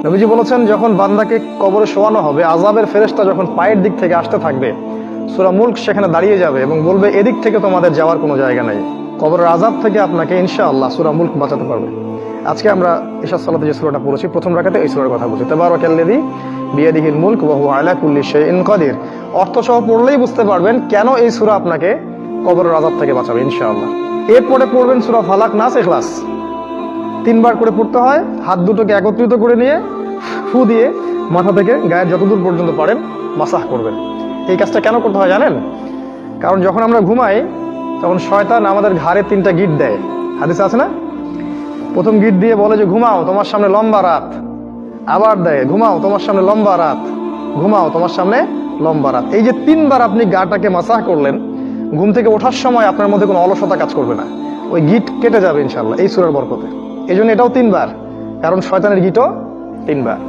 নবীজি বলেছেন, যখন বান্দাকে কবরে শোয়ানো হবে, আযাবের ফেরেশতা যখন পায়ের দিক থেকে আসতে থাকবে, সূরা মুলক সেখানে দাঁড়িয়ে যাবে এবং বলবে, এদিক থেকে তোমাদের যাওয়ার কোনো জায়গা নেই। কবরের আযাব থেকে আপনাকে ইনশাআল্লাহ সূরা মুলক বাঁচাতে পারবে। আজকে আমরা ইশার সালাতে যে সূরাটা পড়েছি, প্রথম রাকাতে এই সূরার কথা বলছি, তাবারাকাল্লাযী বিয়াদিহিল মুলক ওয়া হুয়া আলা কুল্লি শাইইন কাদির। অর্থ সহ পড়লেই বুঝতে পারবেন কেন এই সূরা আপনাকে কবরের আযাব থেকে বাঁচাবে ইনশাআল্লাহ। এরপরে পড়বেন সূরা ফালাক, নাস, ইখলাস। 3 বার করে পড়তে হয়। হাত দুটোকে একত্রিত করে নিয়ে ফু দিয়ে মাথা থেকে গায়ের যতদূর পর্যন্ত পারেন মাসাহ করবেন। এই কাজটা কেন করতে হয় জানেন? কারণ যখন আমরা ঘুমাই তখন শয়তান আমাদের ঘাড়ে 3টা গিট দেয়। হাদিসে আছে না? প্রথম গিট দিয়ে বলে যে ঘুমাও, তোমার সামনে লম্বা রাত। আবার দেয়, ঘুমাও, তোমার সামনে লম্বা রাত। ঘুমাও, তোমার সামনে লম্বা রাত। এই যে 3 বার আপনি গাটাকে মাসাহ করলেন, ঘুম থেকে ওঠার সময় আপনার মধ্যে কোনো অলসতা কাজ করবে না। ওই গিট কেটে যাবে ইনশাআল্লাহ এই সূরার বরকতে। এই জন্য এটাও 3 বার, কারণ শয়তানের গিটও 3 বার।